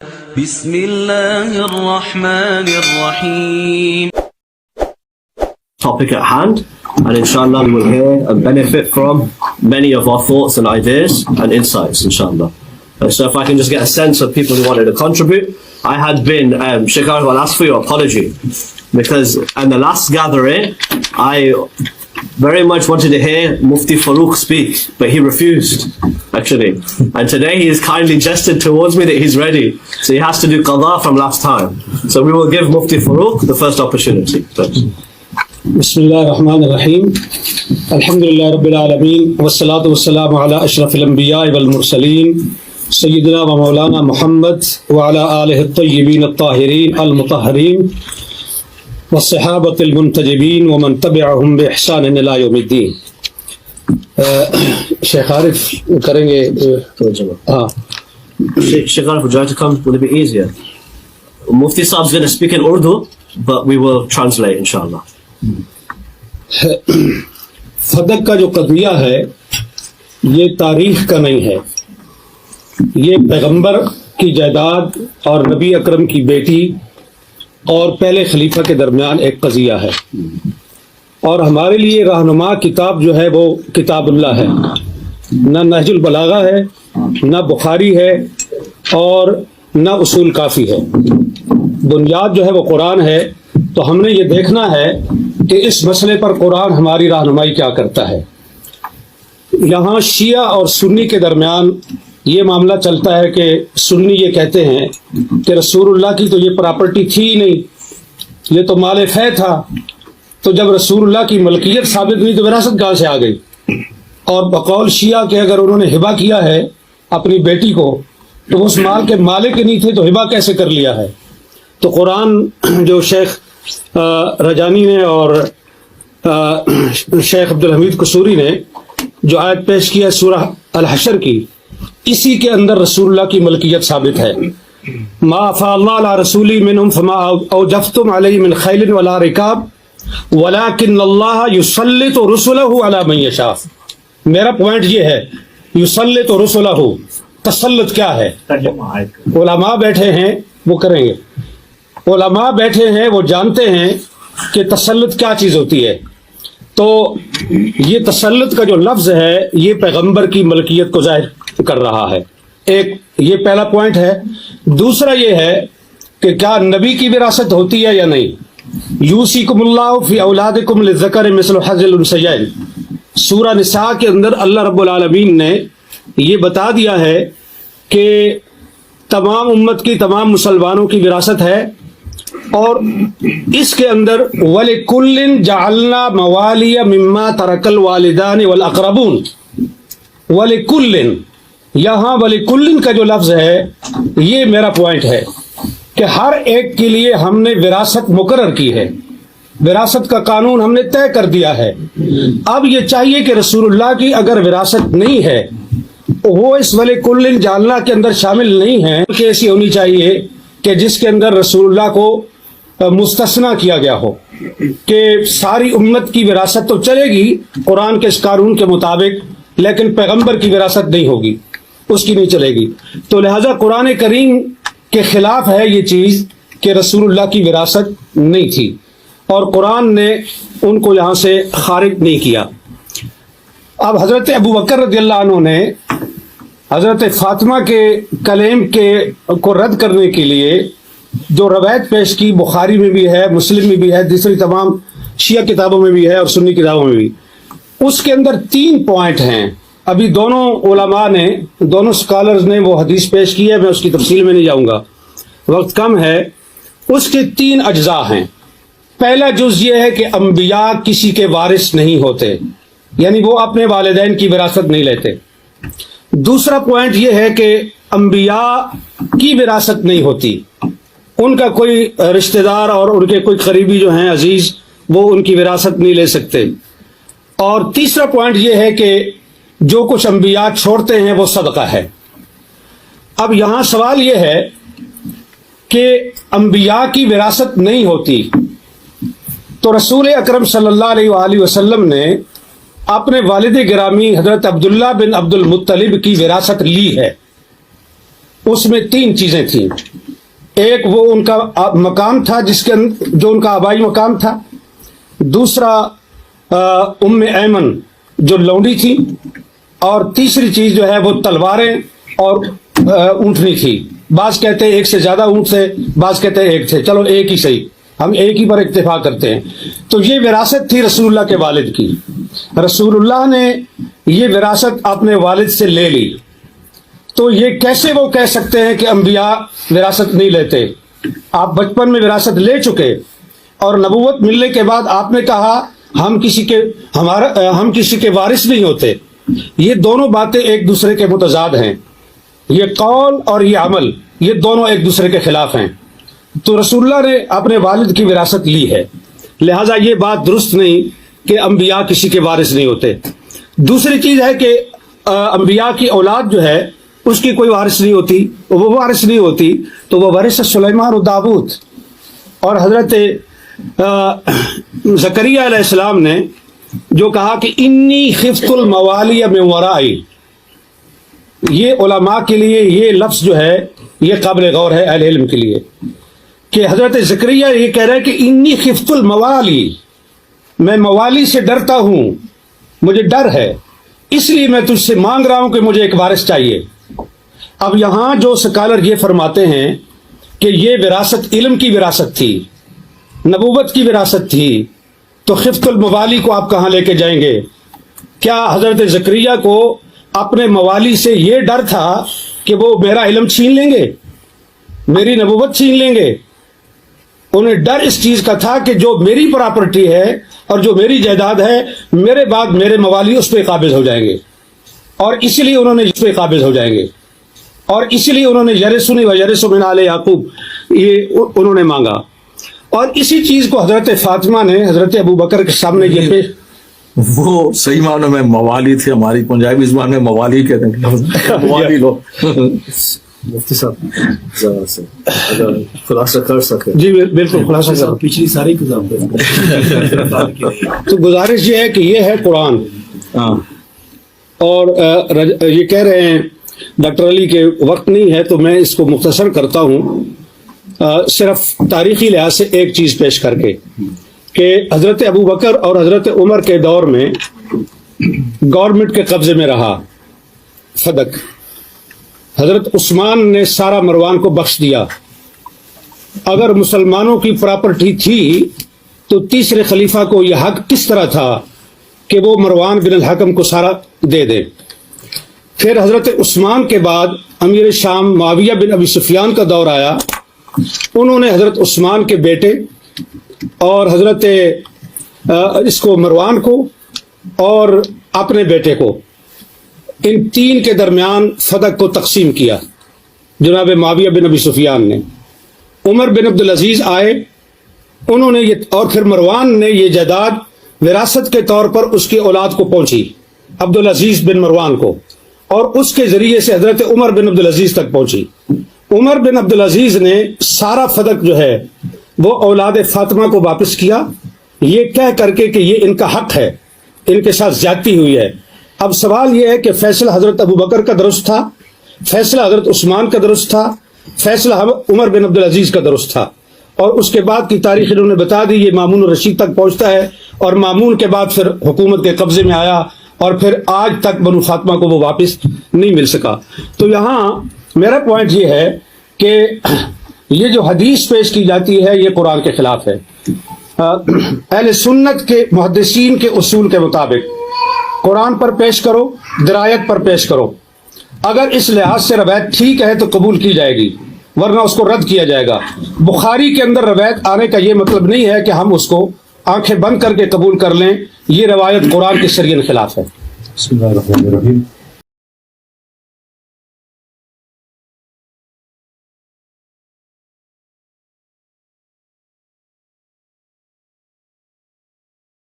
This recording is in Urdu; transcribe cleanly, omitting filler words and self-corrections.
بسم اللہ الرحمن الرحیم. Topic at hand, and inshallah we will hear and benefit from many of our thoughts and ideas and insights, inshallah. So if I can just get a sense of people who wanted to contribute. I had been, Sheikh Arif, I'll ask for your apology, because in the last gathering I very much wanted to hear Mufti Farooq speak, but he refused, actually. And today he has kindly gestured towards me that he's ready. So he has to do qada from last time. So we will give Mufti Farooq the first opportunity. بسم اللہ الرحمن الرحیم. الحمدللہ رب العالمین والصلاة والسلام علی اشرف الانبیاء والمرسلین سیدنا و مولانا محمد وعلی آلہ الطیبین الطاہرین المطہرین والصحابۃ المنتجبین ومن تبعہم بإحسان الی یوم الدین. شیخ عارف کریں گے. Sheikh Arif, would you like to come? Will it be easier? Mufti Saab is going to speak in Urdu, but we will translate, inshallah. فدق کا جو قضیہ ہے یہ تاریخ کا نہیں ہے، یہ پیغمبر کی جائیداد اور نبی اکرم کی بیٹی اور پہلے خلیفہ کے درمیان ایک قضیہ ہے، اور ہمارے لیے رہنما کتاب جو ہے وہ کتاب اللہ ہے. نہ نہج البلاغہ ہے، نہ بخاری ہے، اور نہ اصول کافی ہے. بنیاد جو ہے وہ قرآن ہے. تو ہم نے یہ دیکھنا ہے کہ اس مسئلے پر قرآن ہماری رہنمائی کیا کرتا ہے. یہاں شیعہ اور سنی کے درمیان یہ معاملہ چلتا ہے کہ سنی یہ کہتے ہیں کہ رسول اللہ کی تو یہ پراپرٹی تھی ہی نہیں، یہ تو مال فے تھا. تو جب رسول اللہ کی ملکیت ثابت نہیں تو وراثت کہاں سے آ گئی؟ اور بقول شیعہ کہ اگر انہوں نے ہبہ کیا ہے اپنی بیٹی کو تو اس مال کے مالک ہی نہیں تھے تو ہبہ کیسے کر لیا ہے؟ تو قرآن جو شیخ رجانی نے اور شیخ عبدالحمید قصوری نے جو آیت پیش کی ہے سورہ الحشر کی، اسی کے اندر رسول اللہ کی ملکیت ثابت ہے. ما افاء اللہ علی رسولی منہم فما اوجفتم علیہ من خیل ولا رکاب ولکن اللہ یسلط رسلہ علی من یشاء. میرا پوائنٹ یہ ہے یسلط رسلہ، تسلط کیا ہے؟ علماء بیٹھے ہیں وہ کریں گے. علماء بیٹھے ہیں وہ جانتے ہیں کہ تسلط کیا چیز ہوتی ہے. تو یہ تسلط کا جو لفظ ہے یہ پیغمبر کی ملکیت کو ظاہر کر رہا ہے. ایک یہ پہلا پوائنٹ ہے. دوسرا یہ ہے کہ کیا نبی کی وراثت ہوتی ہے یا نہیں. یوصیکم اللہ فی اولادکم للذکر مثل حظ الانثیین. سورہ نساء کے اندر اللہ رب العالمین نے یہ بتا دیا ہے کہ تمام امت کی تمام مسلمانوں کی وراثت ہے، اور اس کے اندر وَلِكُلٍّ جَعَلْنَا مَوَالِيَ مِمَّا تَرَكَ الْوَالِدَانِ وَالْأَقْرَبُونَ. وَلِكُلٍّ، یہاں وَلِكُلٍّ کا جو لفظ ہے یہ میرا پوائنٹ ہے کہ ہر ایک کے لیے ہم نے وراثت مقرر کی ہے، وراثت کا قانون ہم نے طے کر دیا ہے. اب یہ چاہیے کہ رسول اللہ کی اگر وراثت نہیں ہے وہ اس وَلِكُلٍّ جَعَلْنَا کے اندر شامل نہیں ہے، کہ ایسی ہونی چاہیے کہ جس کے اندر رسول اللہ کو مستثنا کیا گیا ہو کہ ساری امت کی وراثت تو چلے گی قرآن کے اس قانون کے مطابق، لیکن پیغمبر کی وراثت نہیں ہوگی، اس کی نہیں چلے گی. تو لہذا قرآن کریم کے خلاف ہے یہ چیز کہ رسول اللہ کی وراثت نہیں تھی، اور قرآن نے ان کو یہاں سے خارج نہیں کیا. اب حضرت ابو بکر رضی اللہ عنہ نے حضرت فاطمہ کے کلیم کو رد کرنے کے لیے جو روایت پیش کی، بخاری میں بھی ہے، مسلم میں بھی ہے، دوسری تمام شیعہ کتابوں میں بھی ہے اور سنی کتابوں میں بھی. اس کے اندر 3 پوائنٹ ہیں. ابھی دونوں علماء نے، دونوں اسکالرز نے وہ حدیث پیش کی ہے، میں اس کی تفصیل میں نہیں جاؤں گا، وقت کم ہے. اس کے 3 اجزاء ہیں. پہلا جز یہ ہے کہ انبیاء کسی کے وارث نہیں ہوتے، یعنی وہ اپنے والدین کی وراثت نہیں لیتے. دوسرا پوائنٹ یہ ہے کہ انبیاء کی وراثت نہیں ہوتی، ان کا کوئی رشتہ دار اور ان کے کوئی قریبی جو ہیں عزیز وہ ان کی وراثت نہیں لے سکتے. اور تیسرا پوائنٹ یہ ہے کہ جو کچھ انبیاء چھوڑتے ہیں وہ صدقہ ہے. اب یہاں سوال یہ ہے کہ انبیاء کی وراثت نہیں ہوتی تو رسول اکرم صلی اللہ علیہ وآلہ وسلم نے اپنے والد گرامی حضرت عبداللہ بن عبد المطلب کی وراثت لی ہے. اس میں 3 چیزیں تھیں. ایک وہ ان کا مقام تھا جو ان کا آبائی مقام تھا، دوسرا ام ایمن جو لونڈی تھی، اور تیسری چیز جو ہے وہ تلواریں اور اونٹنی تھی. بعض کہتے ہیں ایک سے زیادہ اونٹ تھے، بعض کہتے ہیں ایک تھے، چلو ایک ہی صحیح، ہم ایک ہی پر اکتفا کرتے ہیں. تو یہ وراثت تھی رسول اللہ کے والد کی. رسول اللہ نے یہ وراثت اپنے والد سے لے لی. تو یہ کیسے وہ کہہ سکتے ہیں کہ انبیاء وراثت نہیں لیتے؟ آپ بچپن میں وراثت لے چکے، اور نبوت ملنے کے بعد آپ نے کہا ہم کسی کے وارث نہیں ہوتے. یہ دونوں باتیں ایک دوسرے کے متضاد ہیں. یہ قول اور یہ عمل، یہ دونوں ایک دوسرے کے خلاف ہیں. تو رسول اللہ نے اپنے والد کی وراثت لی ہے، لہٰذا یہ بات درست نہیں کہ انبیاء کسی کے وارث نہیں ہوتے. دوسری چیز ہے کہ انبیاء کی اولاد جو ہے اس کی کوئی وارث نہیں ہوتی، وہ وارث نہیں ہوتی، تو وہ وارث سلیمان و داؤد. اور حضرت زکریا علیہ السلام نے جو کہا کہ انی خفت الموالی من ورائی، یہ علماء کے لیے یہ لفظ جو ہے یہ قابل غور ہے اہل علم کے لیے، کہ حضرت زکریا یہ کہہ رہے ہیں کہ انی خفت الموالی، میں موالی سے ڈرتا ہوں، مجھے ڈر ہے، اس لیے میں تجھ سے مانگ رہا ہوں کہ مجھے ایک وارث چاہیے. اب یہاں جو سکالر یہ فرماتے ہیں کہ یہ وراثت علم کی وراثت تھی، نبوت کی وراثت تھی، تو خفت الموالی کو آپ کہاں لے کے جائیں گے؟ کیا حضرت زکریا کو اپنے موالی سے یہ ڈر تھا کہ وہ میرا علم چھین لیں گے، میری نبوت چھین لیں گے؟ انہیں ڈر اس چیز کا تھا کہ جو میری پراپرٹی ہے اور جو میری جائیداد ہے، میرے بعد میرے موالی اس پہ قابض ہو جائیں گے، اور اسی لیے انہوں نے اس پہ قابض ہو جائیں گے، اور اسی لیے انہوں نے یرثنی و یرث من آل یعقوب یہ انہوں نے مانگا. اور اسی چیز کو حضرت فاطمہ نے حضرت ابو بکر کے سامنے یہ پیش، وہ صحیح معنی میں موالی تھے، ہماری پنجابی زبان میں موالی کہتے ہیں، موالی لو. مفتی صاحب ذرا سے اگر خلاصہ کر سکے. جی بالکل خلاصہ کر. پچھلی ساری کتاب تو گزارش یہ ہے کہ یہ ہے قرآن، اور یہ کہہ رہے ہیں ڈاکٹر علی کے وقت نہیں ہے تو میں اس کو مختصر کرتا ہوں، صرف تاریخی لحاظ سے ایک چیز پیش کر کے، کہ حضرت ابو بکر اور حضرت عمر کے دور میں گورنمنٹ کے قبضے میں رہا فدق. حضرت عثمان نے سارا مروان کو بخش دیا. اگر مسلمانوں کی پراپرٹی تھی تو تیسرے خلیفہ کو یہ حق کس طرح تھا کہ وہ مروان بن الحکم کو سارا دے دے؟ پھر حضرت عثمان کے بعد امیر شام معاویہ بن ابی سفیان کا دور آیا. انہوں نے حضرت عثمان کے بیٹے اور حضرت اس کو مروان کو اور اپنے بیٹے کو، ان تین کے درمیان فدق کو تقسیم کیا جناب معاویہ بن ابی سفیان نے. عمر بن عبدالعزیز آئے، انہوں نے یہ، اور پھر مروان نے یہ جائیداد وراثت کے طور پر اس کی اولاد کو پہنچی، عبدالعزیز بن مروان کو، اور اس کے ذریعے سے حضرت عمر بن عبدالعزیز تک پہنچی. عمر بن عبدالعزیز نے سارا فدق جو ہے وہ اولاد فاطمہ کو واپس کیا، یہ کہہ کر کے کہ یہ ان کا حق ہے، ان کے ساتھ زیادتی ہوئی ہے. اب سوال یہ ہے کہ فیصلہ حضرت ابو بکر کا درست تھا، فیصلہ حضرت عثمان کا درست تھا، فیصلہ عمر بن عبدالعزیز کا درست تھا، اور اس کے بعد کی تاریخ انہوں نے بتا دی. یہ مامون الرشید تک پہنچتا ہے، اور مامون کے بعد پھر حکومت کے قبضے میں آیا، اور پھر آج تک بنو فاطمہ کو وہ واپس نہیں مل سکا. تو یہاں میرا پوائنٹ یہ ہے کہ یہ جو حدیث پیش کی جاتی ہے یہ قرآن کے خلاف ہے. اہل سنت کے محدثین کے اصول کے مطابق قرآن پر پیش کرو، درایت پر پیش کرو. اگر اس لحاظ سے روایت ٹھیک ہے تو قبول کی جائے گی، ورنہ اس کو رد کیا جائے گا. بخاری کے اندر روایت آنے کا یہ مطلب نہیں ہے کہ ہم اس کو آنکھیں بند کر کے قبول کر لیں. یہ روایت قرآن کے شریعت خلاف ہے. بسم اللہ الرحمن الرحیم.